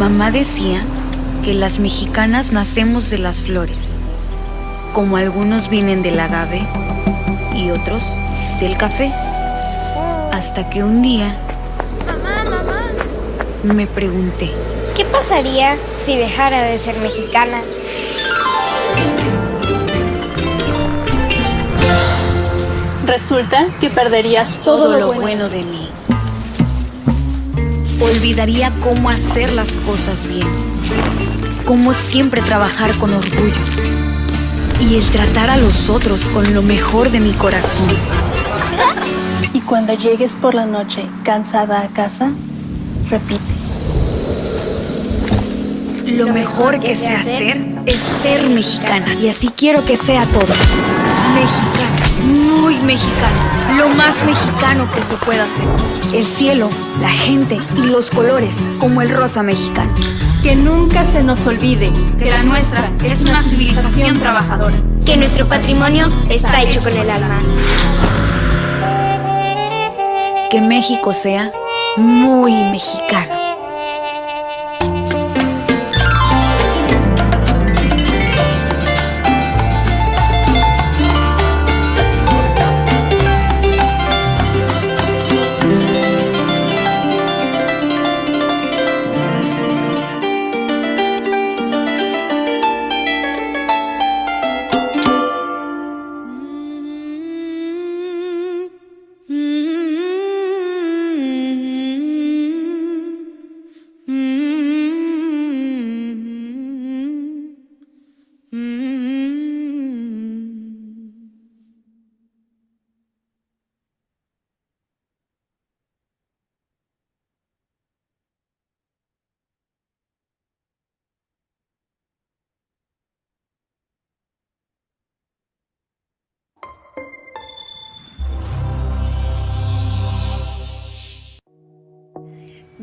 mamá decía que las mexicanas nacemos de las flores, como algunos vienen del agave y otros del café, hasta que un día me pregunté, ¿qué pasaría si dejara de ser mexicana? Resulta que perderías todo lo bueno de mí. Olvidaría cómo hacer las cosas bien, cómo siempre trabajar con orgullo y el tratar a los otros con lo mejor de mi corazón. Y cuando llegues por la noche cansada a casa, repite. Lo mejor que sé hacer es ser mexicana, y así quiero que sea todo. Mexicana, muy mexicana, lo más mexicano que se pueda hacer. El cielo, la gente y los colores, como el rosa mexicano. Que nunca se nos olvide que la nuestra es una civilización trabajadora. Que nuestro patrimonio está hecho con el alma. Que México sea muy mexicano.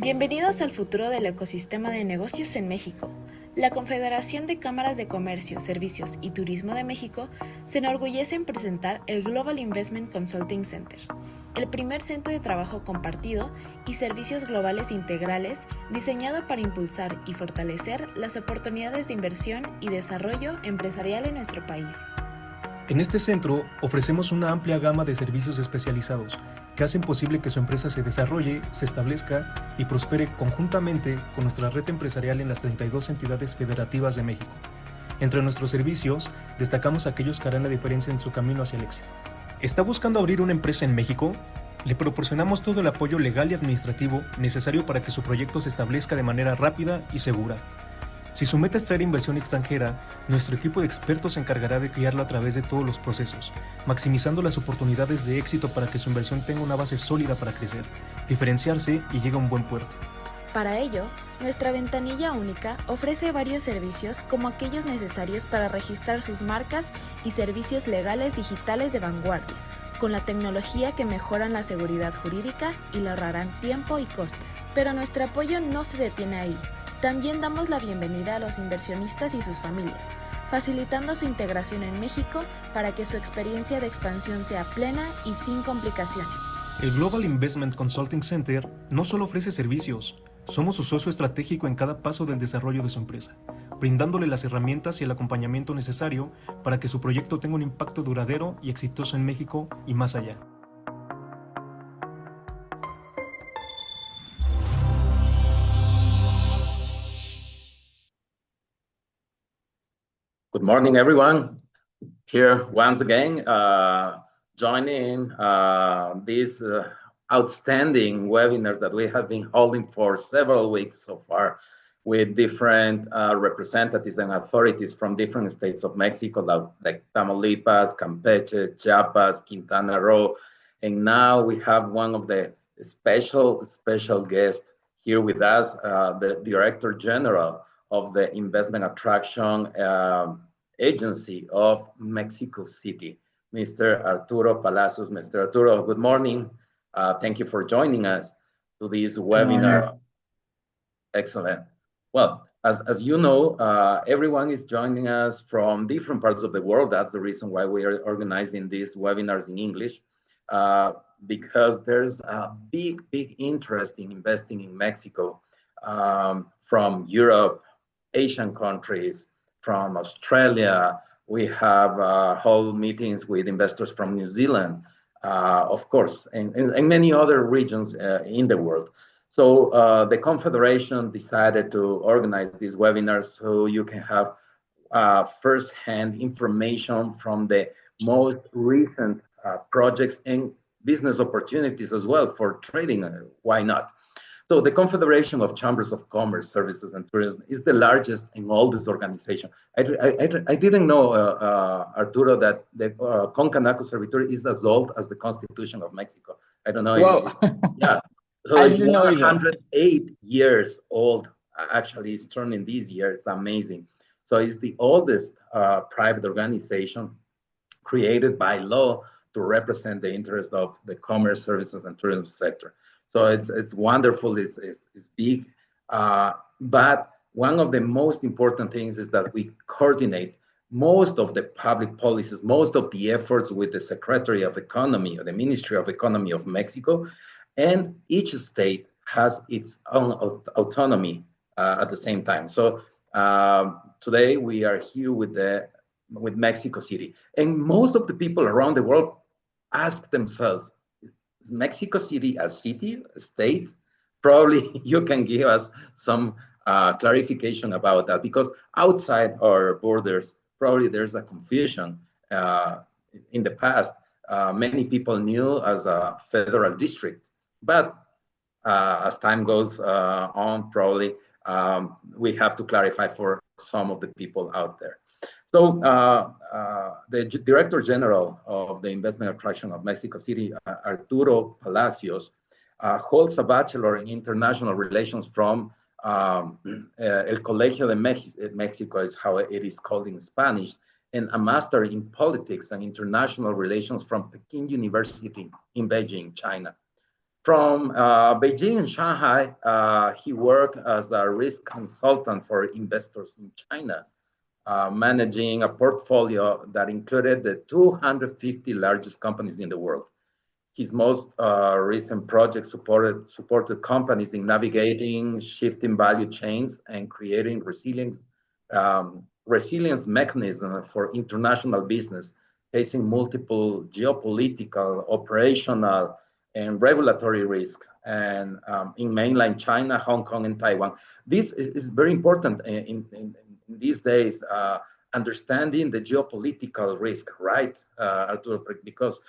Bienvenidos al futuro del ecosistema de negocios en México. La Confederación de Cámaras de Comercio, Servicios y Turismo de México se enorgullece en presentar el Global Investment Consulting Center, el primer centro de trabajo compartido y servicios globales integrales diseñado para impulsar y fortalecer las oportunidades de inversión y desarrollo empresarial en nuestro país. En este centro ofrecemos una amplia gama de servicios especializados que hacen posible que su empresa se desarrolle, se establezca y prospere conjuntamente con nuestra red empresarial en las 32 entidades federativas de México. Entre nuestros servicios, destacamos aquellos que harán la diferencia en su camino hacia el éxito. ¿Está buscando abrir una empresa en México? Le proporcionamos todo el apoyo legal y administrativo necesario para que su proyecto se establezca de manera rápida y segura. Si su meta es traer inversión extranjera, nuestro equipo de expertos se encargará de guiarlo a través de todos los procesos, maximizando las oportunidades de éxito para que su inversión tenga una base sólida para crecer, diferenciarse y llegue a un buen puerto. Para ello, nuestra ventanilla única ofrece varios servicios como aquellos necesarios para registrar sus marcas y servicios legales digitales de vanguardia, con la tecnología que mejoran la seguridad jurídica y le ahorrarán tiempo y costo. Pero nuestro apoyo no se detiene ahí. También damos la bienvenida a los inversionistas y sus familias, facilitando su integración en México para que su experiencia de expansión sea plena y sin complicaciones. El Global Investment Consulting Center no solo ofrece servicios, somos su socio estratégico en cada paso del desarrollo de su empresa, brindándole las herramientas y el acompañamiento necesario para que su proyecto tenga un impacto duradero y exitoso en México y más allá. Good morning, everyone. Here once again, joining these outstanding webinars that we have been holding for several weeks so far with different representatives and authorities from different states of Mexico, like Tamaulipas, Campeche, Chiapas, Quintana Roo. And now we have one of the special guests here with us, the Director General of the Investment Attraction Agency of Mexico City, Mr. Arturo Palacios. Mr. Arturo, good morning. Thank you for joining us to this webinar. Excellent. Well, as you know, everyone is joining us from different parts of the world. That's the reason why we are organizing these webinars in English, because there's a big interest in investing in Mexico. from Europe, Asian countries, from Australia. We have whole meetings with investors from New Zealand, of course, and many other regions in the world. So the Confederation decided to organize these webinars so you can have first-hand information from the most recent projects and business opportunities as well for trading. Why not? So the Confederation of Chambers of Commerce, Services, and Tourism is the largest and oldest organization. I didn't know, Arturo, that the Concanaco Servitur is as old as the Constitution of Mexico. I don't know. Wow. Yeah. So I it's didn't know either. 108 years old. Actually, it's turning this year. It's amazing. So it's the oldest private organization created by law to represent the interest of the commerce, services, and tourism sector. So it's wonderful, it's big, but one of the most important things is that we coordinate most of the public policies, most of the efforts with the Secretary of Economy, or the Ministry of Economy of Mexico, and each state has its own autonomy at the same time. So today we are here with Mexico City, and most of the people around the world ask themselves, is Mexico City a city, a state? Probably you can give us some clarification about that, because outside our borders, probably there's a confusion. In the past, many people knew as a federal district, but as time goes on, probably we have to clarify for some of the people out there. So the Director General of the Investment Attraction of Mexico City, Arturo Palacios, holds a Bachelor in International Relations from El Colegio de Mexico, is how it is called in Spanish, and a Master in Politics and International Relations from Peking University in Beijing, China. From Beijing and Shanghai, he worked as a risk consultant for investors in China, managing a portfolio that included the 250 largest companies in the world. His most recent project supported companies in navigating shifting value chains and creating resilience mechanism for international business, facing multiple geopolitical, operational, and regulatory risk, and in mainland China, Hong Kong, and Taiwan. This is very important in these days, understanding the geopolitical risk, right, Arturo? Because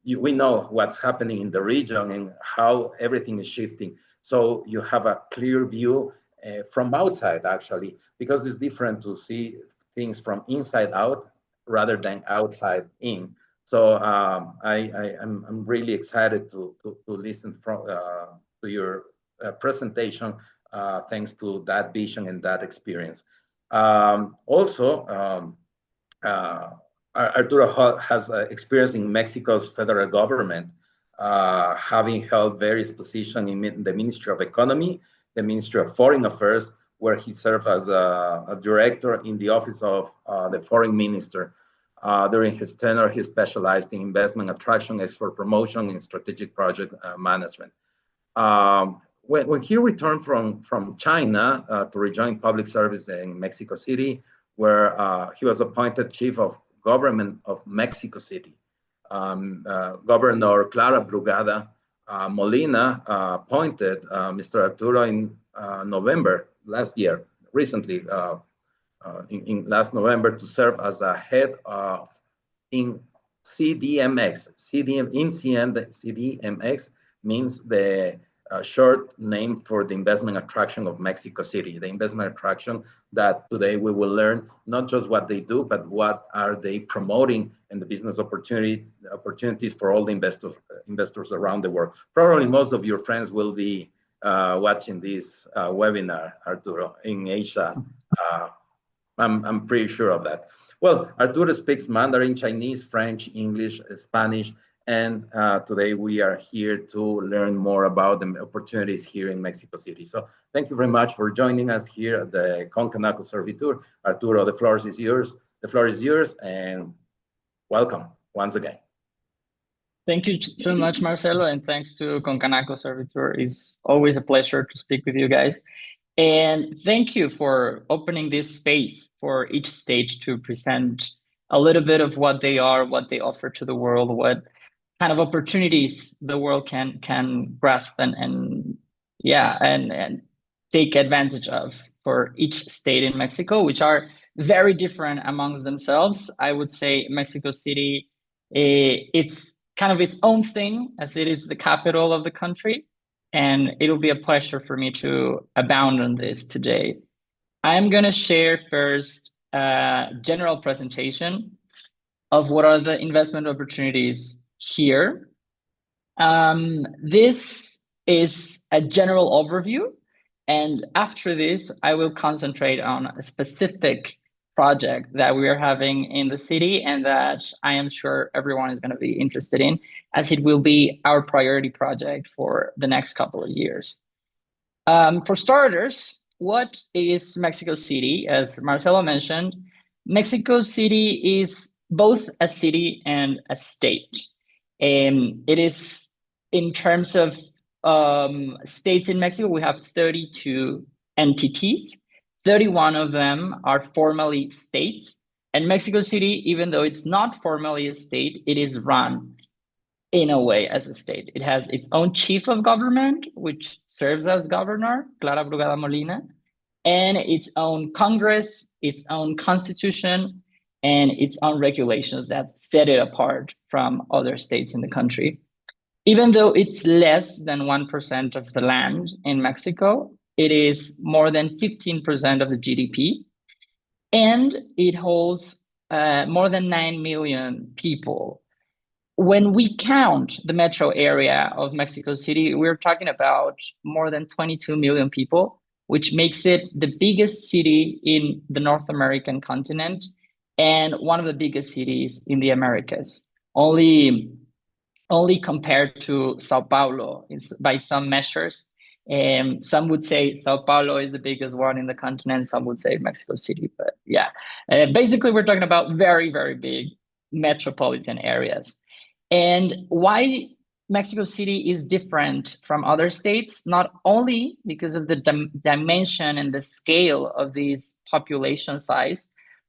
we know what's happening in the region and how everything is shifting. So you have a clear view from outside, actually, because it's different to see things from inside out rather than outside in. So I'm really excited to listen to your presentation, thanks to that vision and that experience. Arturo has experience in Mexico's federal government, having held various positions in the Ministry of Economy, the Ministry of Foreign Affairs, where he served as a director in the office of the Foreign Minister. During his tenure, he specialized in investment attraction, export promotion, and strategic project management. When he returned from China to rejoin public service in Mexico City, where he was appointed Chief of Government of Mexico City, Governor Clara Brugada Molina appointed Mr. Arturo in November last year, recently, in last November, to serve as a head in CDMX. CDMX means the short name for the Investment Attraction of Mexico City, the investment attraction that today we will learn not just what they do, but what are they promoting and the business opportunities for all the investors around the world. Probably most of your friends will be watching this webinar, Arturo, in Asia. I'm pretty sure of that. Well, Arturo speaks Mandarin, Chinese, French, English, Spanish, and today we are here to learn more about the opportunities here in Mexico City. So thank you very much for joining us here at the Concanaco Servitur. Arturo, the floor is yours. The floor is yours, and welcome once again. Thank you so much, Marcelo, and thanks to Concanaco Servitur. It's always a pleasure to speak with you guys. And thank you for opening this space for each stage to present a little bit of what they are, what they offer to the world, what kind of opportunities the world can grasp and yeah, and take advantage of for each state in Mexico, which are very different amongst themselves. I would say Mexico City, it's kind of its own thing as it is the capital of the country. And it'll be a pleasure for me to abound on this today. I'm going to share first a general presentation of what are the investment opportunities here. This is a general overview. And after this, I will concentrate on a specific project that we are having in the city and that I am sure everyone is going to be interested in, as it will be our priority project for the next couple of years. For starters, what is Mexico City? As Marcelo mentioned, Mexico City is both a city and a state. It is, in terms of states in Mexico, we have 32 entities. 31 of them are formally states. And Mexico City, even though it's not formally a state, it is run in a way as a state. It has its own chief of government, which serves as governor, Clara Brugada Molina, and its own Congress, its own constitution, and its own regulations that set it apart from other states in the country. Even though it's less than 1% of the land in Mexico, it is more than 15% of the GDP, and it holds more than 9 million people. When we count the metro area of Mexico City, we're talking about more than 22 million people, which makes it the biggest city in the North American continent and one of the biggest cities in the Americas, only compared to Sao Paulo by some measures. Some would say Sao Paulo is the biggest one in the continent. Some would say Mexico City, but yeah. Basically, we're talking about very, very big metropolitan areas. And why Mexico City is different from other states, not only because of the dimension and the scale of these population size,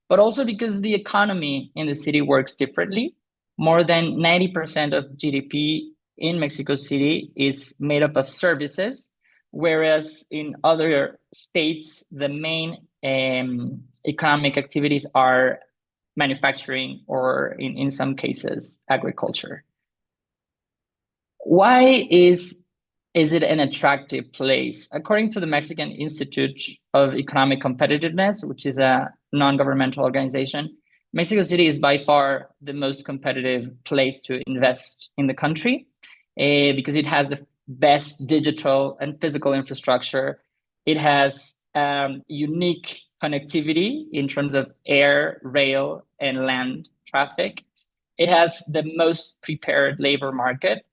but also because the economy in the city works differently. More than 90% of GDP in Mexico City is made up of services, whereas in other states, the main economic activities are manufacturing or in some cases, agriculture. Why is it an attractive place? According to the Mexican Institute of Economic Competitiveness, which is a non-governmental organization, Mexico City is by far the most competitive place to invest in the country because it has the best digital and physical infrastructure. It has unique connectivity in terms of air, rail, and land traffic. It has the most prepared labor market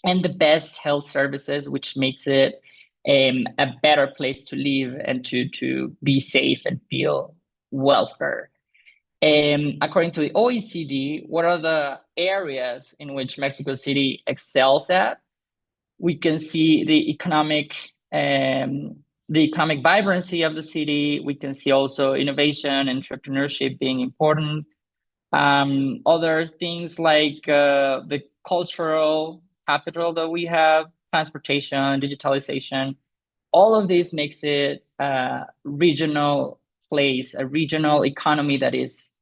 and the best health services, which makes it a better place to live and to be safe and feel welfare. According to the OECD, what are the areas in which Mexico City excels at? We can see the economic vibrancy of the city. We can see also innovation, entrepreneurship being important. Other things like the cultural capital that we have, transportation, digitalization, all of this makes it a regional place, a regional economy that is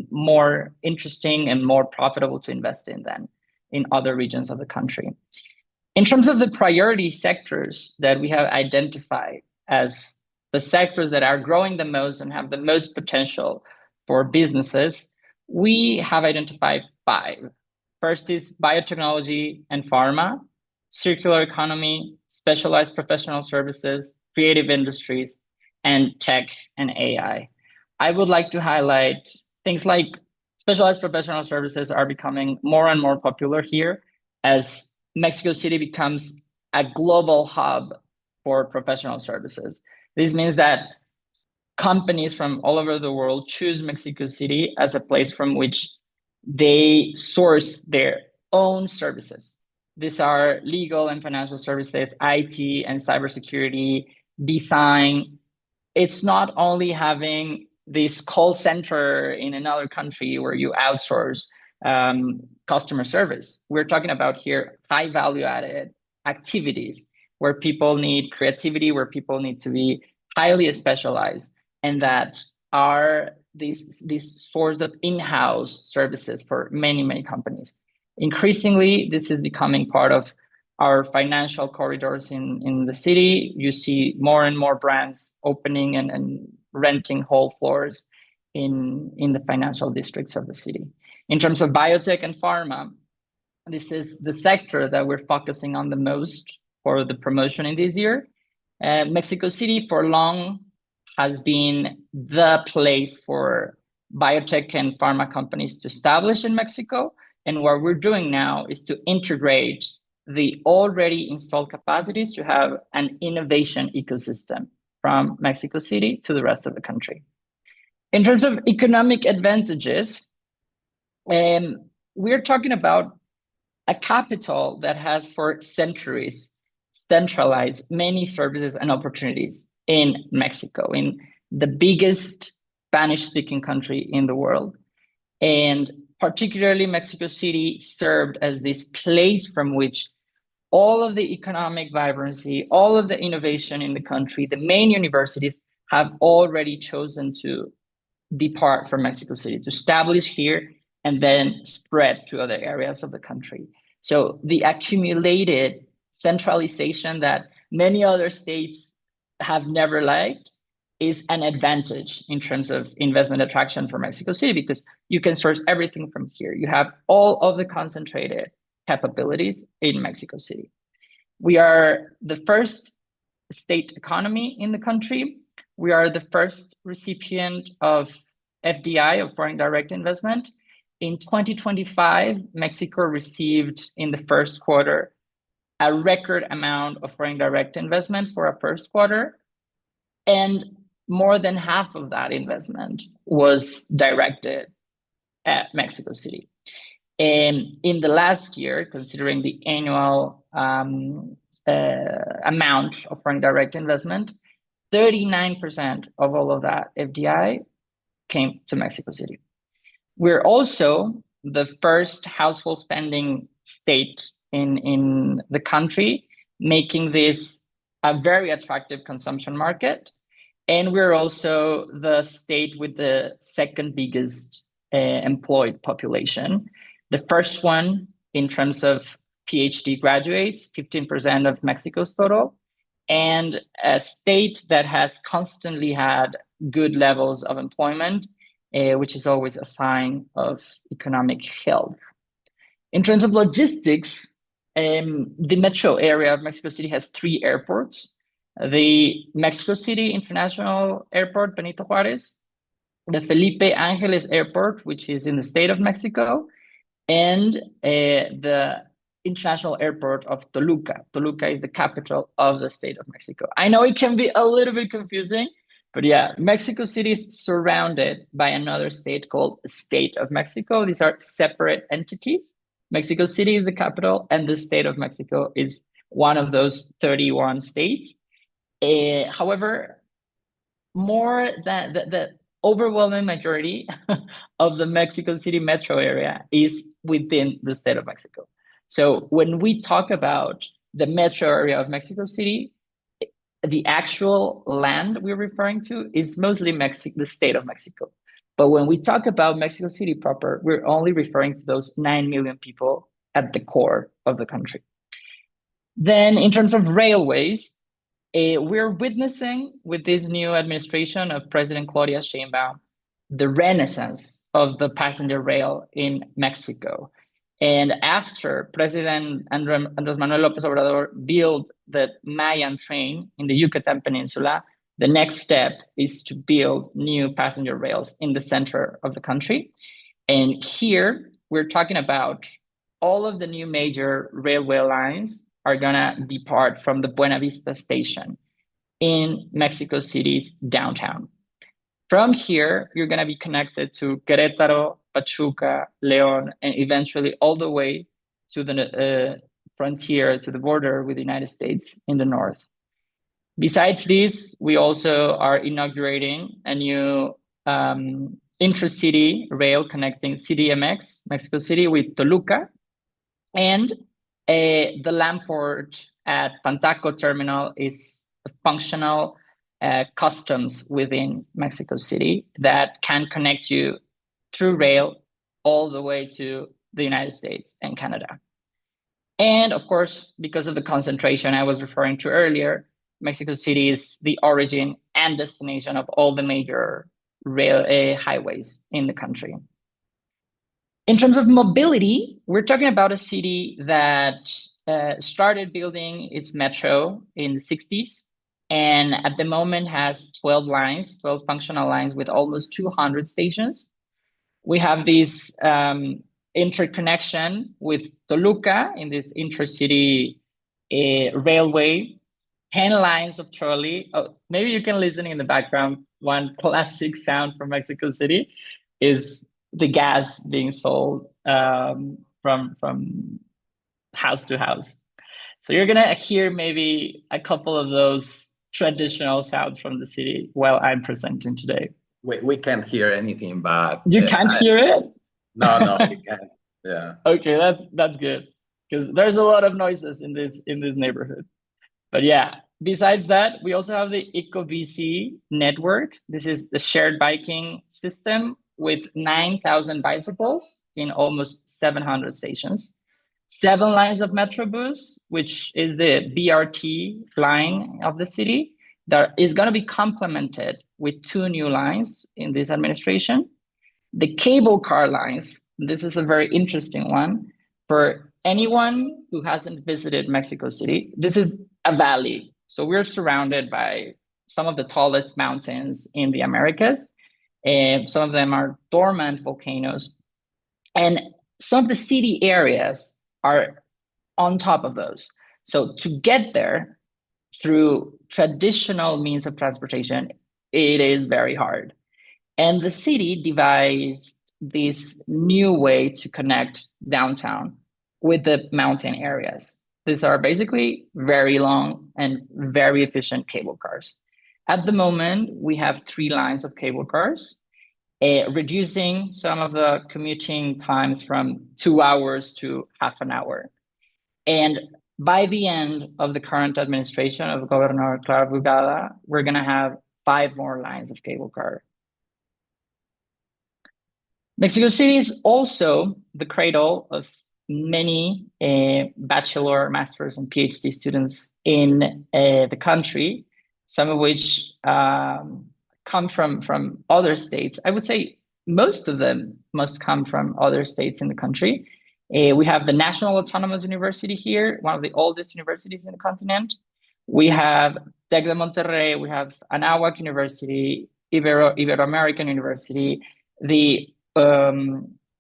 more interesting and more profitable to invest in than in other regions of the country. In terms of the priority sectors that we have identified as the sectors that are growing the most and have the most potential for businesses, we have identified 5. First is biotechnology and pharma, circular economy, specialized professional services, creative industries, and tech and AI. I would like to highlight things like specialized professional services are becoming more and more popular here as Mexico City becomes a global hub for professional services. This means that companies from all over the world choose Mexico City as a place from which they source their own services. These are legal and financial services, IT and cybersecurity, design. It's not only having this call center in another country where you outsource customer service. We're talking about here high value added activities where people need creativity, where people need to be highly specialized, and that are these sorts of in-house services for many, many companies. Increasingly, this is becoming part of our financial corridors in the city. You see more and more brands opening and renting whole floors in the financial districts of the city. In terms of biotech and pharma, this is the sector that we're focusing on the most for the promotion in this year. Mexico City for long has been the place for biotech and pharma companies to establish in Mexico. And what we're doing now is to integrate the already installed capacities to have an innovation ecosystem from Mexico City to the rest of the country. In terms of economic advantages, we're talking about a capital that has for centuries centralized many services and opportunities in Mexico, in the biggest Spanish-speaking country in the world. And particularly Mexico City served as this place from which all of the economic vibrancy, all of the innovation in the country, the main universities have already chosen to depart from Mexico City, to establish here and then spread to other areas of the country. So the accumulated centralization that many other states have never liked is an advantage in terms of investment attraction for Mexico City, because you can source everything from here. You have all of the concentrated capabilities in Mexico City. We are the first state economy in the country. We are the first recipient of FDI, of foreign direct investment. In 2025, Mexico received in the first quarter a record amount of foreign direct investment for a first quarter, and more than half of that investment was directed at Mexico City. And in the last year, considering the annual amount of foreign direct investment, 39% of all of that FDI came to Mexico City. We're also the first household spending state in the country, making this a very attractive consumption market. And we're also the state with the second biggest employed population. The first one in terms of PhD graduates, 15% of Mexico's total, and a state that has constantly had good levels of employment, which is always a sign of economic health. In terms of logistics, the metro area of Mexico City has 3 airports. The Mexico City International Airport, Benito Juárez, the Felipe Ángeles Airport, which is in the state of Mexico, and the International Airport of Toluca. Toluca is the capital of the state of Mexico. I know it can be a little bit confusing, but yeah, Mexico City is surrounded by another state called State of Mexico. These are separate entities. Mexico City is the capital, and the state of Mexico is one of those 31 states. However, more than the overwhelming majority of the Mexico City metro area is within the state of Mexico. So when we talk about the metro area of Mexico City, the actual land we're referring to is mostly the state of Mexico. But when we talk about Mexico City proper, we're only referring to those 9 million people at the core of the country. Then in terms of railways, we're witnessing with this new administration of President Claudia Sheinbaum the renaissance of the passenger rail in Mexico. And after President Andrés Manuel López Obrador built the Mayan train in the Yucatan Peninsula, the next step is to build new passenger rails in the center of the country. And here we're talking about all of the new major railway lines are gonna depart from the Buena Vista station in Mexico City's downtown. From here, you're gonna be connected to Querétaro, Pachuca, León, and eventually all the way to the frontier, to the border with the United States in the north. Besides this, we also are inaugurating a new intercity rail connecting CDMX, Mexico City, with Toluca, and the land port at Pantaco terminal is a functional customs within Mexico City that can connect you through rail all the way to the United States and Canada. And of course, because of the concentration I was referring to earlier, Mexico City is the origin and destination of all the major rail highways in the country. In terms of mobility, we're talking about a city that started building its metro in the 60s, and at the moment has 12 lines, 12 functional lines with almost 200 stations. We have this interconnection with Toluca in this intercity railway, 10 lines of trolley. Oh, maybe you can listen in the background. One classic sound from Mexico City is the gas being sold from house to house. So you're gonna hear maybe a couple of those traditional sounds from the city while I'm presenting today. We can't hear anything, but you can't hear it. No, we can't. Yeah. Okay, that's good, because there's a lot of noises in this neighborhood. But yeah, besides that, we also have the EcoBC network. This is the shared biking system with 9,000 bicycles in almost 700 stations. 7 lines of Metrobus, which is the BRT line of the city, that is going to be complemented with 2 new lines in this administration. The cable car lines, this is a very interesting one. For anyone who hasn't visited Mexico City, this is a valley. So we're surrounded by some of the tallest mountains in the Americas. And some of them are dormant volcanoes. And some of the city areas are on top of those. So to get there through traditional means of transportation, it is very hard. And the city devised this new way to connect downtown with the mountain areas. These are basically very long and very efficient cable cars. At the moment, we have 3 lines of cable cars, reducing some of the commuting times from 2 hours to half an hour. And by the end of the current administration of Governor Clara Brugada, we're going to have 5 more lines of cable car. Mexico City is also the cradle of many bachelor, master's, and PhD students in the country, some of which come from other states. I would say most of them must come from other states in the country. We have the National Autonomous University here, one of the oldest universities in the continent. We have Tec de Monterrey, we have Anáhuac University, Ibero-American University, the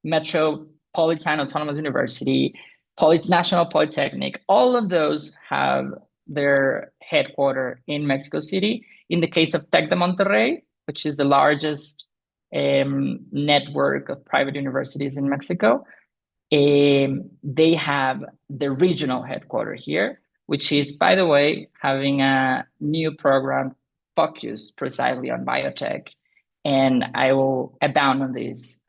Metropolitan Autonomous University, National Polytechnic. All of those have their headquarters in Mexico City. In the case of Tec de Monterrey, which is the largest network of private universities in Mexico, they have the regional headquarters here, which is, by the way, having a new program focused precisely on biotech. And I will abound on this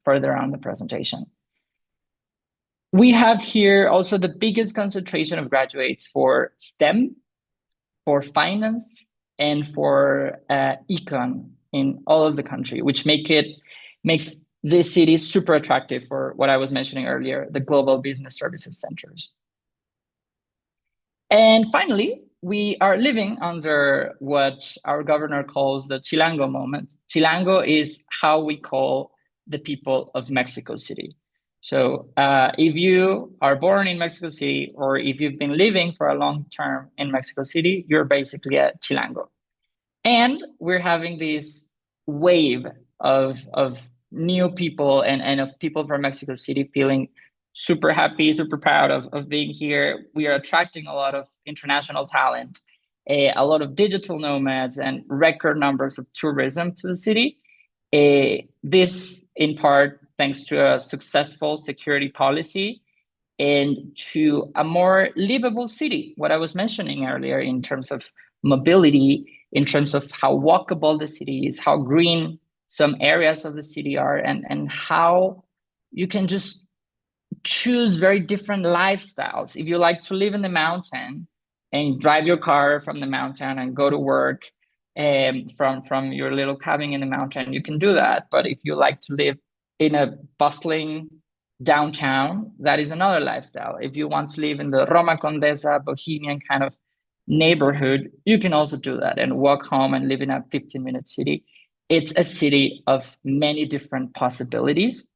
further on the presentation. We have here also the biggest concentration of graduates for STEM, for finance, and for econ in all of the country, which makes this city super attractive for what I was mentioning earlier, the global business services centers. And finally, we are living under what our governor calls the Chilango moment. Chilango is how we call the people of Mexico City. So if you are born in Mexico City, or if you've been living for a long term in Mexico City, you're basically a Chilango. And we're having this wave of new people and of people from Mexico City feeling super happy, super proud of being here. We are attracting a lot of international talent, a lot of digital nomads, and record numbers of tourism to the city. This in part thanks to a successful security policy and to a more livable city, what I was mentioning earlier in terms of mobility, in terms of how walkable the city is, how green some areas of the city are, and how you can just choose very different lifestyles. If you like to live in the mountain and drive your car from the mountain and go to work from your little cabin in the mountain, you can do that. But if you like to live in a bustling downtown, that is another lifestyle. If you want to live in the Roma Condesa, bohemian kind of neighborhood, you can also do that and walk home and live in a 15-minute city. It's a city of many different possibilities.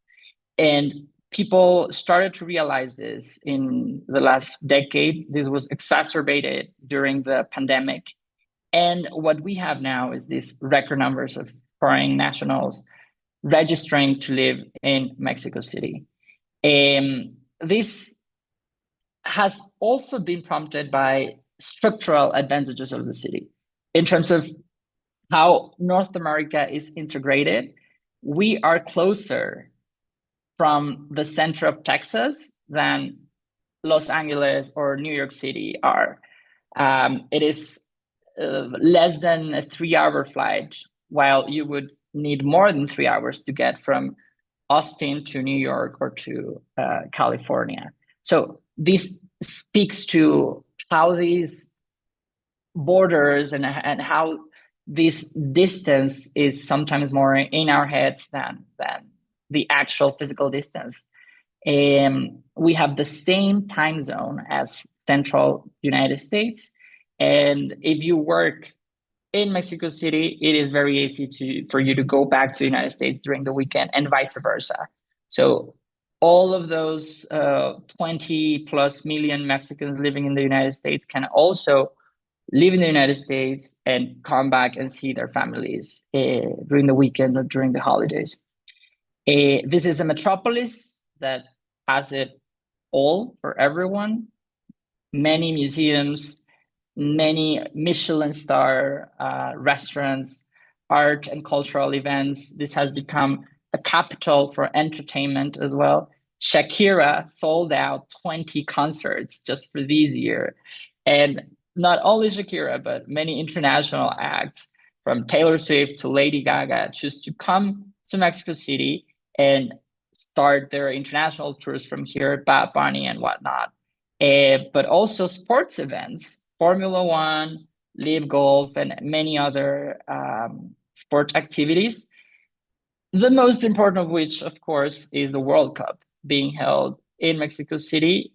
And people started to realize this in the last decade. This was exacerbated during the pandemic. And what we have now is these record numbers of foreign nationals registering to live in Mexico City. This has also been prompted by structural advantages of the city. In terms of how North America is integrated, we are closer from the center of Texas than Los Angeles or New York City are. It is less than a 3-hour flight, while you would need more than 3 hours to get from Austin to New York or to California. So this speaks to how these borders and how this distance is sometimes more in our heads than the actual physical distance. We have the same time zone as Central United States. And if you work in Mexico City, it is very easy for you to go back to the United States during the weekend and vice versa. So all of those 20 plus million Mexicans living in the United States can also live in the United States and come back and see their families during the weekends or during the holidays. This is a metropolis that has it all for everyone. Many museums, many Michelin star restaurants, art and cultural events. This has become a capital for entertainment as well. Shakira sold out 20 concerts just for this year. And not only Shakira, but many international acts from Taylor Swift to Lady Gaga choose to come to Mexico City and start their international tours from here, Bad Bunny and whatnot. But also sports events, Formula One, Live Golf, and many other sport activities. The most important of which, of course, is the World Cup being held in Mexico City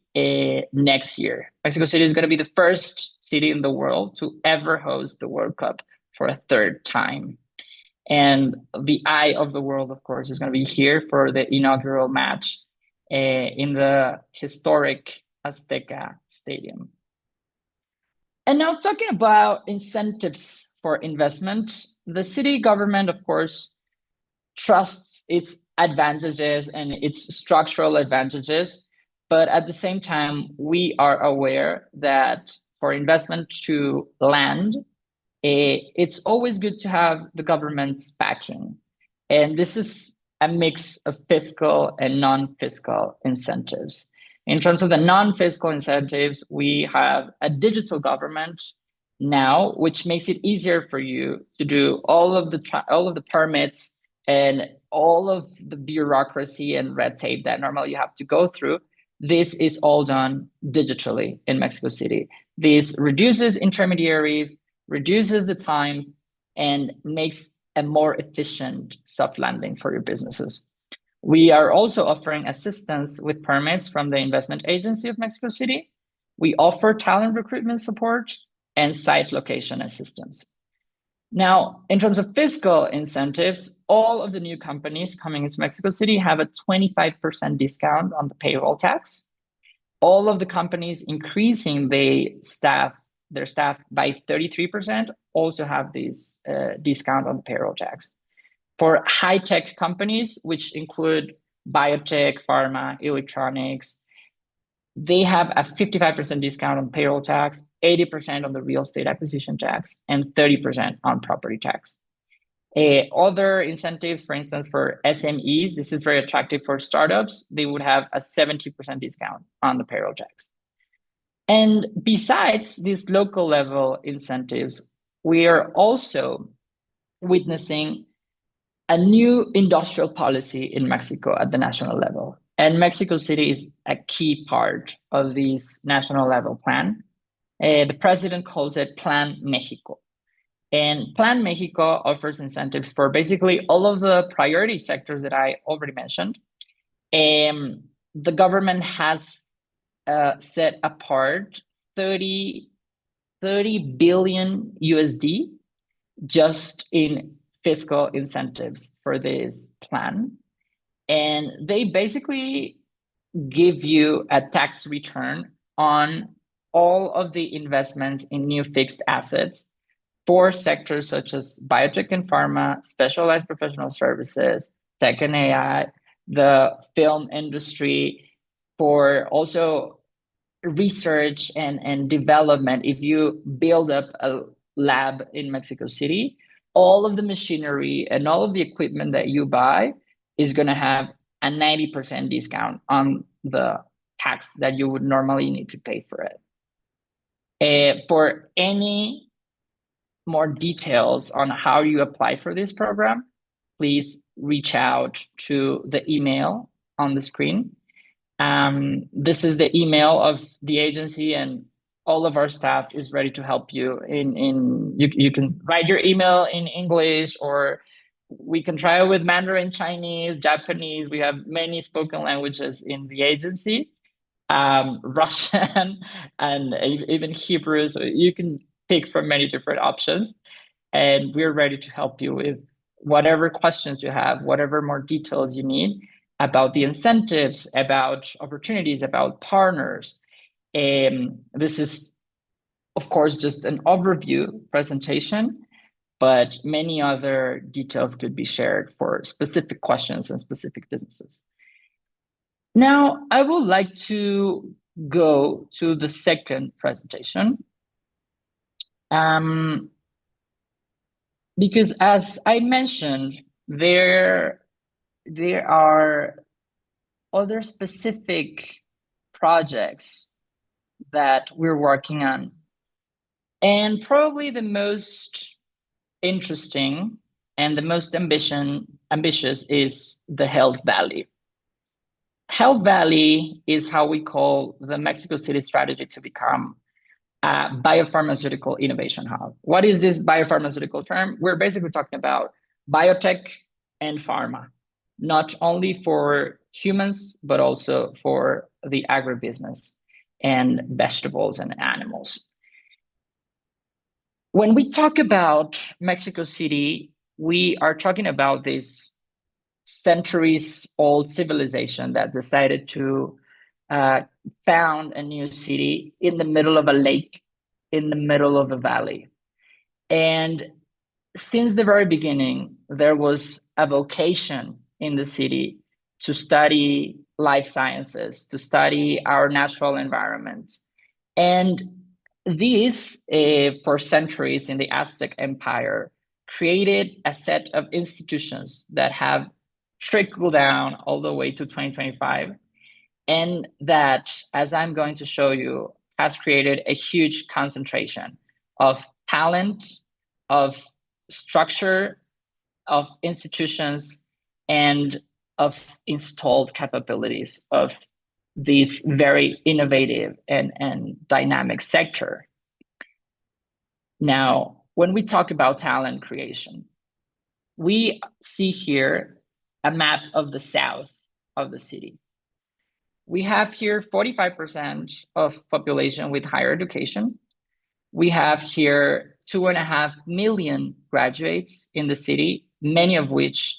next year. Mexico City is going to be the first city in the world to ever host the World Cup for a third time. And the eye of the world, of course, is going to be here for the inaugural match in the historic Azteca Stadium. And now talking about incentives for investment, the city government, of course, trusts its advantages and its structural advantages. But at the same time, we are aware that for investment to land, it's always good to have the government's backing. And this is a mix of fiscal and non-fiscal incentives. In terms of the non-fiscal incentives, we have a digital government now, which makes it easier for you to do all of the permits and all of the bureaucracy and red tape that normally you have to go through. This is all done digitally in Mexico City. This reduces intermediaries, reduces the time, and makes a more efficient soft landing for your businesses. We are also offering assistance with permits from the Investment Agency of Mexico City. We offer talent recruitment support and site location assistance. Now, in terms of fiscal incentives, all of the new companies coming into Mexico City have a 25% discount on the payroll tax. All of the companies increasing their staff by 33% also have this discount on the payroll tax. For high-tech companies, which include biotech, pharma, electronics, they have a 55% discount on payroll tax, 80% on the real estate acquisition tax, and 30% on property tax. Other incentives, for instance, for SMEs, this is very attractive for startups. They would have a 70% discount on the payroll tax. And besides these local level incentives, we are also witnessing a new industrial policy in Mexico at the national level. And Mexico City is a key part of this national level plan. The president calls it Plan Mexico. And Plan Mexico offers incentives for basically all of the priority sectors that I already mentioned. The government has set apart 30 billion USD just in fiscal incentives for this plan. And they basically give you a tax return on all of the investments in new fixed assets for sectors such as biotech and pharma, specialized professional services, tech and AI, the film industry, for also research and development. If you build up a lab in Mexico City, all of the machinery and all of the equipment that you buy is going to have a 90% discount on the tax that you would normally need to pay for it. For any more details on how you apply for this program, please reach out to the email on the screen. This is the email of the agency, and all of our staff is ready to help you. You can write your email in English, or we can try it with Mandarin, Chinese, Japanese. We have many spoken languages in the agency, Russian, and even Hebrew. So you can pick from many different options, and we're ready to help you with whatever questions you have, whatever more details you need about the incentives, about opportunities, about partners. This is, of course, just an overview presentation, but many other details could be shared for specific questions and specific businesses. Now, I would like to go to the second presentation. Because as I mentioned, there are other specific projects that we're working on. And probably the most interesting and the most ambitious is the Health Valley. Health Valley is how we call the Mexico City strategy to become a biopharmaceutical innovation hub. What is this biopharmaceutical term? We're basically talking about biotech and pharma, not only for humans, but also for the agribusiness and vegetables and animals. When we talk about Mexico City, we are talking about this centuries-old civilization that decided to found a new city in the middle of a lake, in the middle of a valley. And since the very beginning, there was a vocation in the city to study life sciences, to study our natural environments. And this, for centuries in the Aztec Empire, created a set of institutions that have trickled down all the way to 2025. And that, as I'm going to show you, has created a huge concentration of talent, of structure, of institutions, and of installed capabilities of this very innovative and dynamic sector. Now, when we talk about talent creation, we see here a map of the south of the city. We have here 45% of population with higher education. We have here 2.5 million graduates in the city, many of which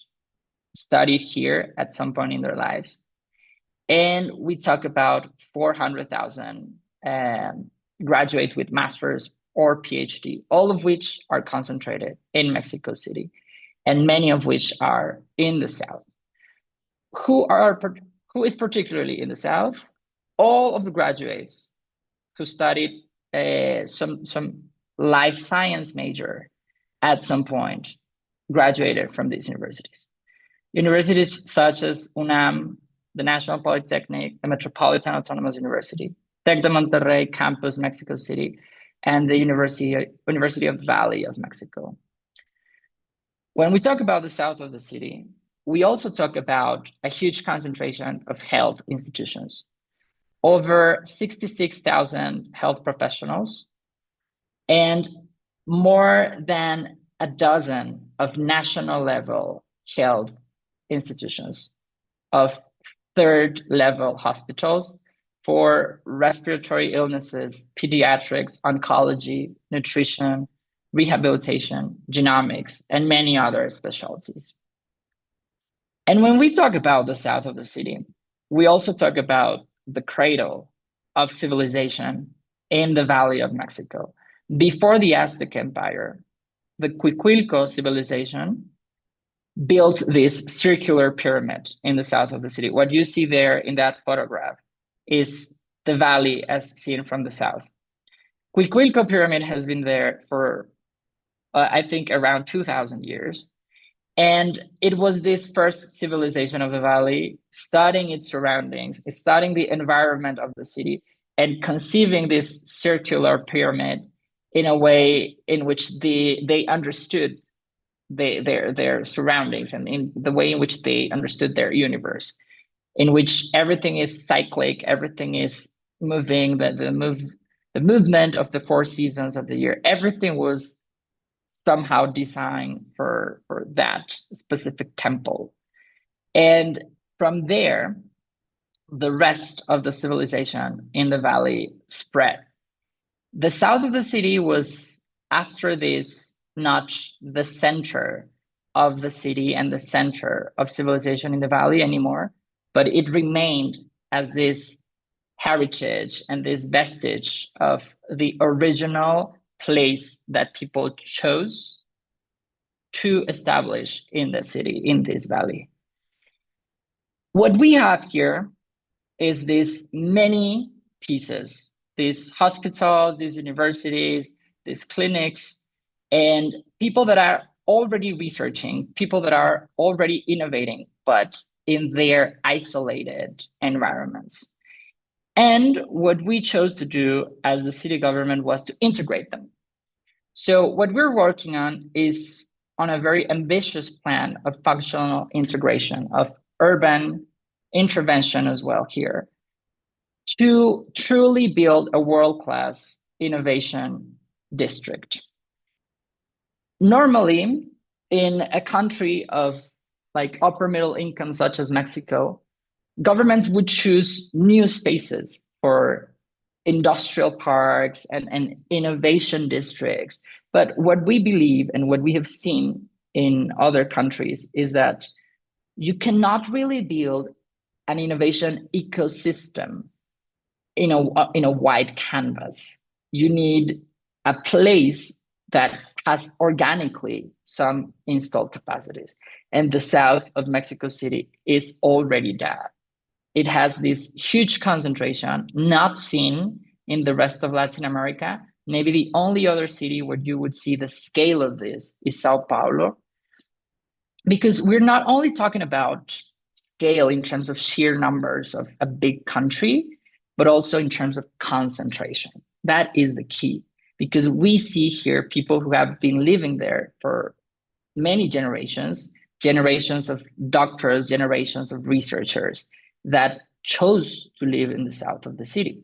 studied here at some point in their lives. And we talk about 400,000 graduates with master's or PhD, all of which are concentrated in Mexico City, and many of which are in the south. Who is particularly in the south? All of the graduates who studied some life science major at some point graduated from these universities. Universities such as UNAM, the National Polytechnic, the Metropolitan Autonomous University, Tec de Monterrey campus, Mexico City, and the University of the Valley of Mexico. When we talk about the south of the city, we also talk about a huge concentration of health institutions. Over 66,000 health professionals and more than a dozen of national level health institutions, of third level hospitals for respiratory illnesses, pediatrics, oncology, nutrition, rehabilitation, genomics, and many other specialties. And when we talk about the south of the city, we also talk about the cradle of civilization in the Valley of Mexico. Before the Aztec Empire, the Cuicuilco civilization built this circular pyramid in the south of the city. What you see there in that photograph is the valley as seen from the south. Cuicuilco pyramid has been there for, I think, around 2,000 years. And it was this first civilization of the valley studying its surroundings, studying the environment of the city, and conceiving this circular pyramid in a way in which they understood their surroundings, and in the way in which they understood their universe, in which everything is cyclic, everything is moving, the movement of the 4 seasons of the year, everything was somehow designed for that specific temple. And from there, the rest of the civilization in the valley spread. The south of the city was, after this, not the center of the city and the center of civilization in the valley anymore, but it remained as this heritage and this vestige of the original place that people chose to establish in the city, in this valley. What we have here is these many pieces, these hospitals, these universities, these clinics, and people that are already researching, people that are already innovating, but in their isolated environments. And what we chose to do as the city government was to integrate them. So what we're working on is on a very ambitious plan of functional integration, of urban intervention as well here, to truly build a world-class innovation district. Normally, in a country of like upper middle income, such as Mexico, governments would choose new spaces for industrial parks and innovation districts. But what we believe and what we have seen in other countries is that you cannot really build an innovation ecosystem in a wide canvas. You need a place that has organically some installed capacities. And the south of Mexico City is already that. It has this huge concentration not seen in the rest of Latin America. Maybe the only other city where you would see the scale of this is Sao Paulo, because we're not only talking about scale in terms of sheer numbers of a big country, but also in terms of concentration. That is the key, because we see here people who have been living there for many generations, generations of doctors, generations of researchers that chose to live in the south of the city.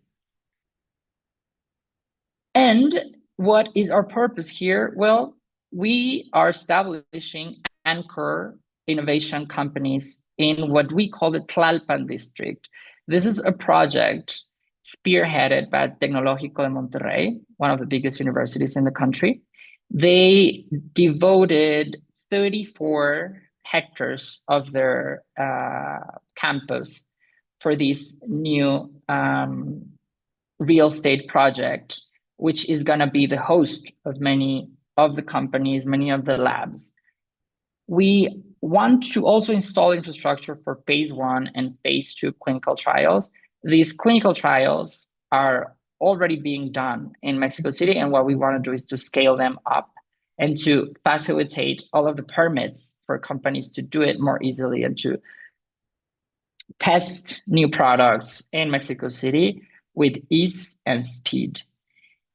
And what is our purpose here? Well, we are establishing anchor innovation companies in what we call the Tlalpan district. This is a project spearheaded by Tecnológico de Monterrey, one of the biggest universities in the country. They devoted 34 hectares of their campus for this new real estate project, which is going to be the host of many of the companies, many of the labs. We want to also install infrastructure for phase 1 and phase 2 clinical trials. These clinical trials are already being done in Mexico City, and what we want to do is to scale them up and to facilitate all of the permits for companies to do it more easily, and to test new products in Mexico City, with ease and speed.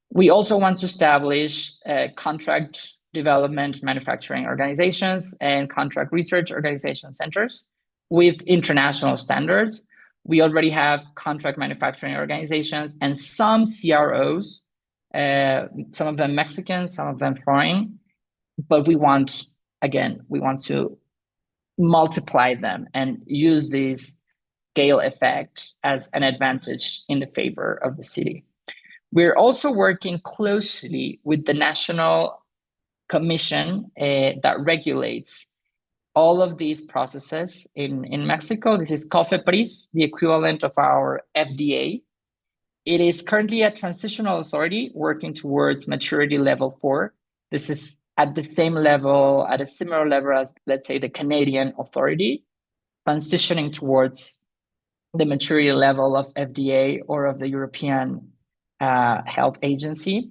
We also want to establish contract development manufacturing organizations and contract research organization centers with international standards. We already have contract manufacturing organizations and some CROs, some of them Mexican, some of them foreign, but we want to multiply them and use this scale effect as an advantage in the favor of the city. We're also working closely with the National Commission that regulates all of these processes in Mexico. This is COFEPRIS, the equivalent of our FDA. It is currently a transitional authority working towards maturity level 4. This is at the same level, at a similar level as, let's say, the Canadian authority, transitioning towards the maturity level of FDA or of the European Health Agency.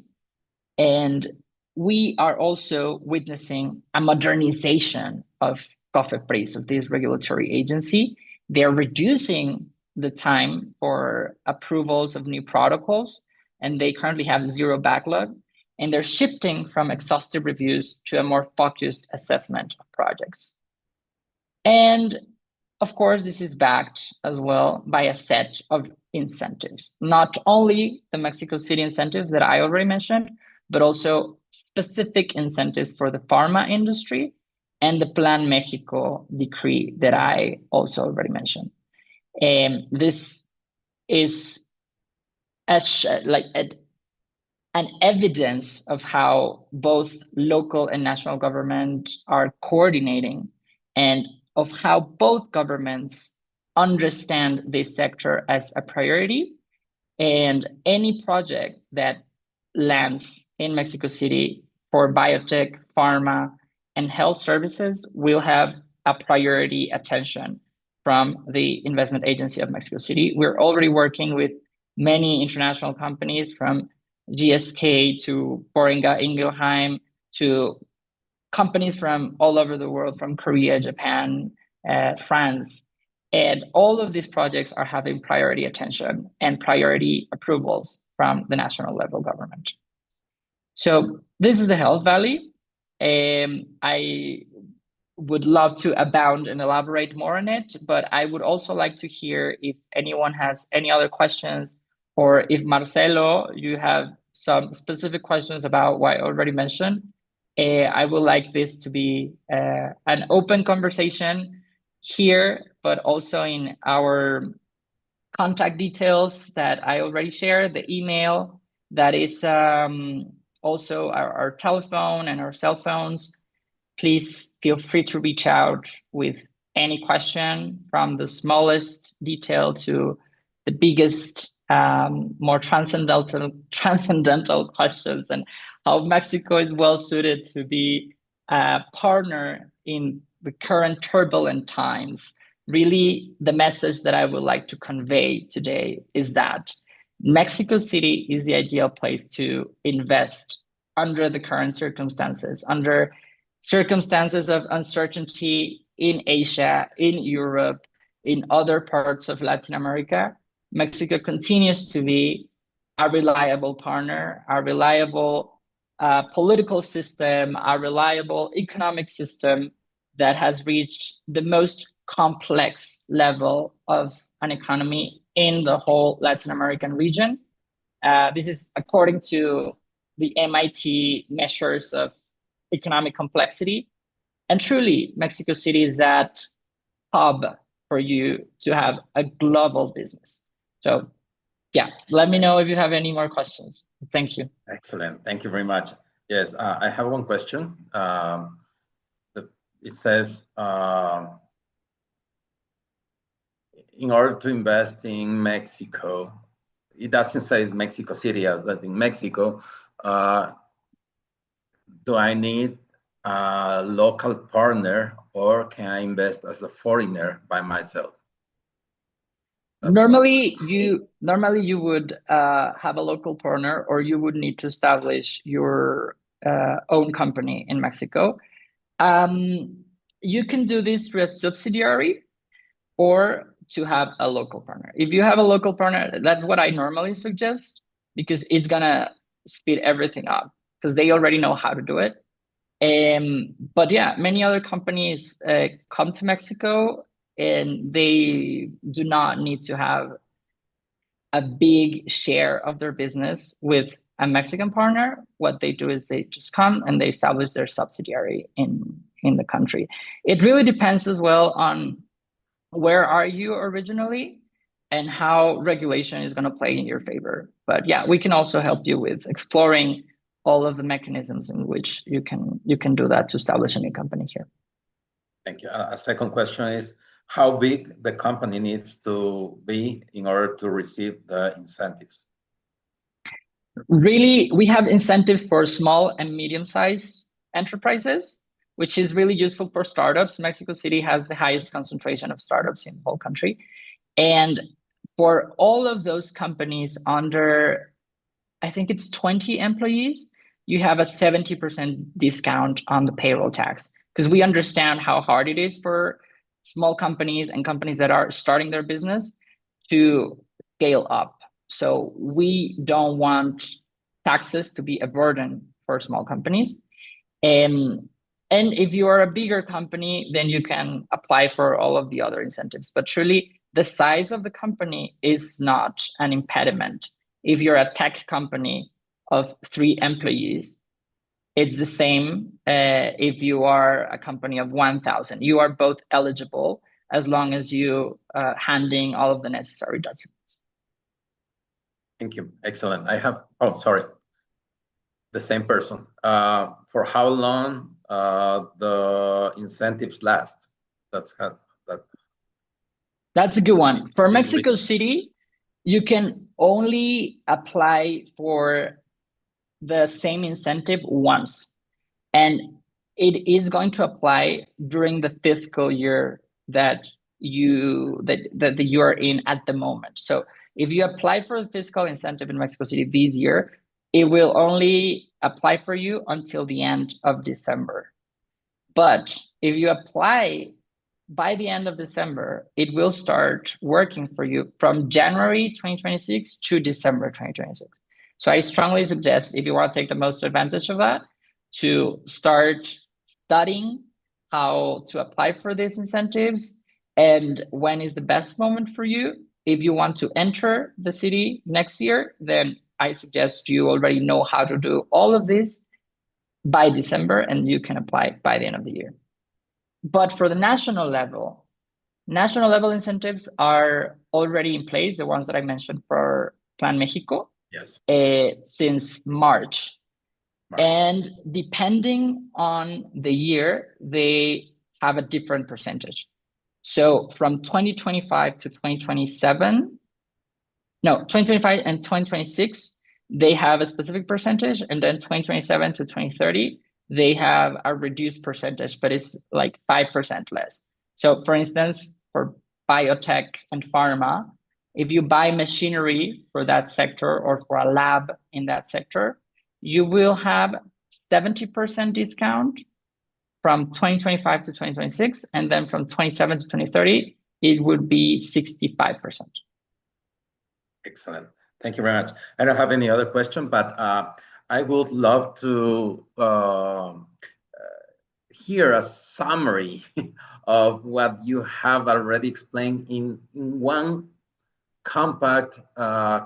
And we are also witnessing a modernization of COFEPRIS, of this regulatory agency. They're reducing the time for approvals of new protocols, and they currently have 0 backlog. And they're shifting from exhaustive reviews to a more focused assessment of projects. And of course, this is backed as well by a set of incentives, not only the Mexico City incentives that I already mentioned, but also specific incentives for the pharma industry and the Plan Mexico decree that I also already mentioned. This is an evidence of how both local and national government are coordinating, and of how both governments understand this sector as a priority. And any project that lands in Mexico City for biotech, pharma, and health services will have a priority attention from the Investment Agency of Mexico City. We're already working with many international companies, from GSK to Boehringer Ingelheim to companies from all over the world, from Korea, Japan, France. And all of these projects are having priority attention and priority approvals from the national level government. So this is the Health Valley. I would love to abound and elaborate more on it, but I would also like to hear if anyone has any other questions, or if Marcelo, you have some specific questions about what I already mentioned. I would like this to be an open conversation here, but also in our contact details that I already shared, the email, that is also our telephone and our cell phones. Please feel free to reach out with any question, from the smallest detail to the biggest, more transcendental questions, and how Mexico is well suited to be a partner in the current turbulent times. Really, the message that I would like to convey today is that Mexico City is the ideal place to invest under the current circumstances, under circumstances of uncertainty in Asia, in Europe, in other parts of Latin America. Mexico continues to be a reliable partner, a reliable political system, a reliable economic system that has reached the most complex level of an economy in the whole Latin American region. This is according to the MIT measures of economic complexity. And truly, Mexico City is that hub for you to have a global business. So yeah, let me know if you have any more questions. Thank you. Excellent. Thank you very much. Yes, I have one question. It says, in order to invest in Mexico, it doesn't say Mexico City, but in Mexico, do I need a local partner, or can I invest as a foreigner by myself? Normally you would have a local partner, or you would need to establish your own company in Mexico. You can do this through a subsidiary, or to have a local partner. If you have a local partner, that's what I normally suggest, because it's gonna speed everything up because they already know how to do it. But yeah, many other companies come to Mexico and they do not need to have a big share of their business with a Mexican partner. What they do is they just come and they establish their subsidiary in the country. It really depends as well on where are you originally and how regulation is going to play in your favor. But yeah, we can also help you with exploring all of the mechanisms in which you can do that to establish a new company here. Thank you. A second question is, how big the company needs to be in order to receive the incentives? Really, we have incentives for small and medium-sized enterprises, which is really useful for startups. Mexico City has the highest concentration of startups in the whole country. And for all of those companies under, I think it's 20 employees, you have a 70% discount on the payroll tax, because we understand how hard it is for small companies and companies that are starting their business to scale up. So we don't want taxes to be a burden for small companies. And if you are a bigger company, then you can apply for all of the other incentives. But truly, the size of the company is not an impediment. If you're a tech company of 3 employees, it's the same if you are a company of 1,000. You are both eligible as long as you handing all of the necessary documents. Thank you. Excellent. I have, oh, sorry, the same person. For how long the incentives last? That's a good one. For Mexico City, you can only apply for the same incentive once, and it is going to apply during the fiscal year that you are in at the moment. So if you apply for the fiscal incentive in Mexico City this year, it will only apply for you until the end of December. But if you apply by the end of December, it will start working for you from January 2026 to December 2026. So I strongly suggest, if you want to take the most advantage of that, to start studying how to apply for these incentives and when is the best moment for you. If you want to enter the city next year, then I suggest you already know how to do all of this by December, and you can apply by the end of the year. But for the national level incentives are already in place, the ones that I mentioned for Plan Mexico. Yes. Since March. And depending on the year, they have a different percentage. So from 2025 to 2027, no, 2025 and 2026, they have a specific percentage, and then 2027 to 2030, they have a reduced percentage, but it's like 5% less. So for instance, for biotech and pharma, if you buy machinery for that sector or for a lab in that sector, you will have 70% discount from 2025 to 2026. And then from 27 to 2030, it would be 65%. Excellent. Thank you very much. I don't have any other question, but I would love to hear a summary of what you have already explained in one compact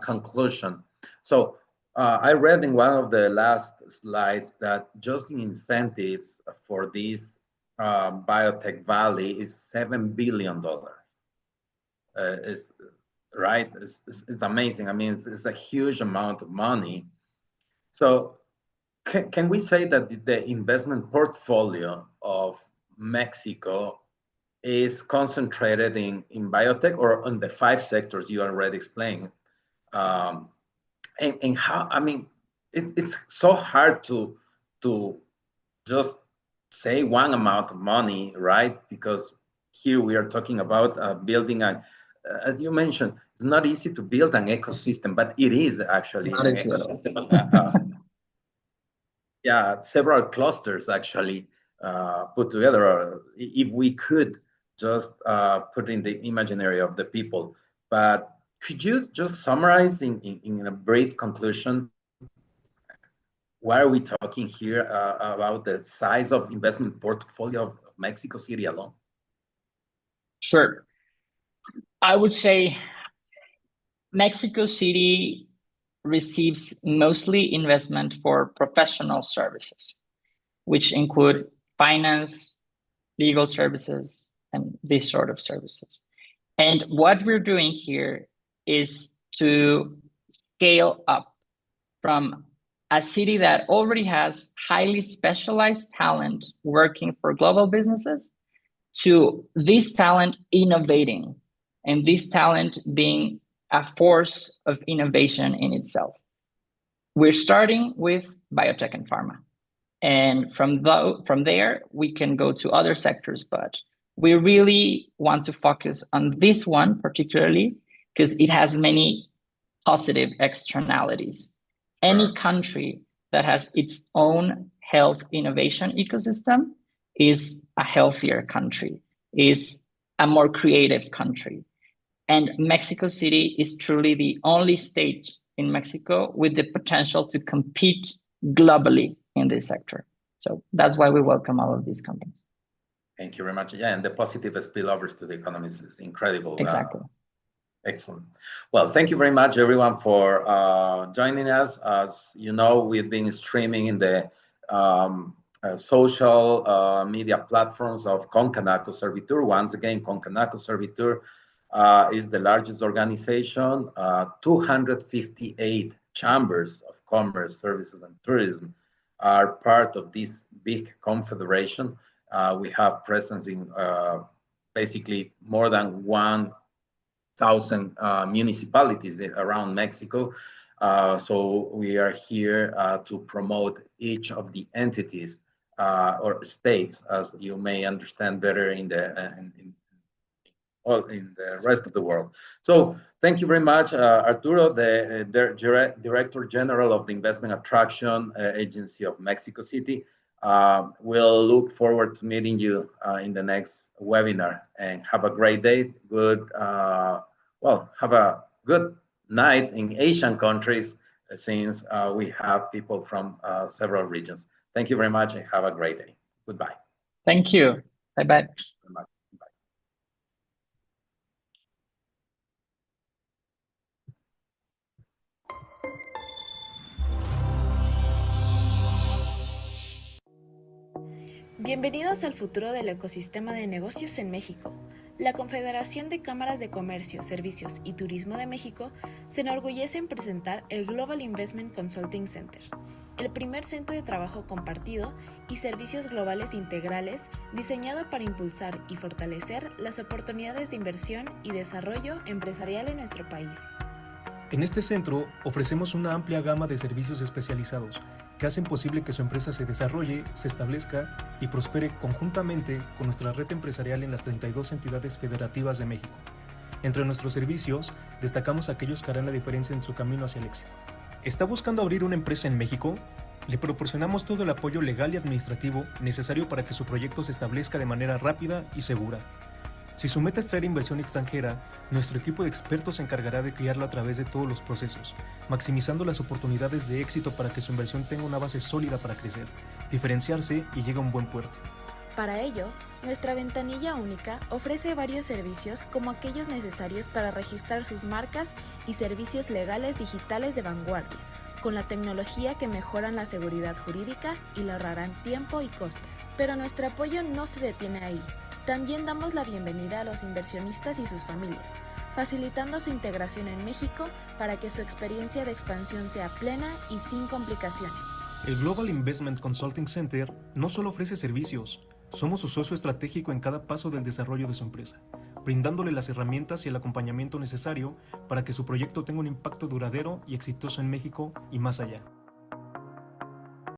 conclusion. So I read in one of the last slides that just the incentives for this biotech valley is $7 billion. It's right. It's amazing. I mean, it's a huge amount of money. So can we say that the investment portfolio of Mexico is concentrated in biotech, or on the 5 sectors you already explained? And how, I mean, it's so hard to just say one amount of money, right? Because here we are talking about building as you mentioned, it's not easy to build an ecosystem, but it is actually an ecosystem. Yeah, several clusters actually put together. If we could just put in the imaginary of the people. But could you just summarize in a brief conclusion, what are we talking here about the size of investment portfolio of Mexico City alone? Sure. I would say Mexico City receives mostly investment for professional services, which include finance, legal services, and these sort of services. And what we're doing here is to scale up from a city that already has highly specialized talent working for global businesses to this talent innovating, and this talent being a force of innovation in itself. We're starting with biotech and pharma. And from there, we can go to other sectors, but we really want to focus on this one particularly because it has many positive externalities. Any country that has its own health innovation ecosystem is a healthier country, is a more creative country. And Mexico City is truly the only state in Mexico with the potential to compete globally in this sector. So that's why we welcome all of these companies. Thank you very much. Yeah, and the positive spillovers to the economy is incredible. Exactly. Excellent. Well, thank you very much, everyone, for joining us. As you know, we've been streaming in the social media platforms of Concanaco Servitur. Once again, Concanaco Servitur is the largest organization. 258 chambers of commerce, services, and tourism are part of this big confederation. We have presence in basically more than 1,000 municipalities around Mexico. So we are here to promote each of the entities or states, as you may understand better in the rest of the world. So thank you very much, Arturo, the Director General of the Investment Attraction Agency of Mexico City. We'll look forward to meeting you in the next webinar, and have a great day. Have a good night in Asian countries, since we have people from several regions. Thank you very much, and have a great day. Goodbye. Thank you. Bye-bye. Bye. Bienvenidos al futuro del ecosistema de negocios en México. La Confederación de Cámaras de Comercio, Servicios y Turismo de México se enorgullece en presentar el Global Investment Consulting Center, el primer centro de trabajo compartido y servicios globales integrales diseñado para impulsar y fortalecer las oportunidades de inversión y desarrollo empresarial en nuestro país. En este centro ofrecemos una amplia gama de servicios especializados que hacen posible que su empresa se desarrolle, se establezca y prospere conjuntamente con nuestra red empresarial en las 32 entidades federativas de México. Entre nuestros servicios, destacamos aquellos que harán la diferencia en su camino hacia el éxito. ¿Está buscando abrir una empresa en México? Le proporcionamos todo el apoyo legal y administrativo necesario para que su proyecto se establezca de manera rápida y segura. Si su meta es traer inversión extranjera, nuestro equipo de expertos se encargará de guiarlo a través de todos los procesos, maximizando las oportunidades de éxito para que su inversión tenga una base sólida para crecer, diferenciarse y llegue a un buen puerto. Para ello, nuestra ventanilla única ofrece varios servicios como aquellos necesarios para registrar sus marcas y servicios legales digitales de vanguardia, con la tecnología que mejoran la seguridad jurídica y le ahorrarán tiempo y costo. Pero nuestro apoyo no se detiene ahí. También damos la bienvenida a los inversionistas y sus familias, facilitando su integración en México para que su experiencia de expansión sea plena y sin complicaciones. El Global Investment Consulting Center no solo ofrece servicios, somos su socio estratégico en cada paso del desarrollo de su empresa, brindándole las herramientas y el acompañamiento necesario para que su proyecto tenga un impacto duradero y exitoso en México y más allá.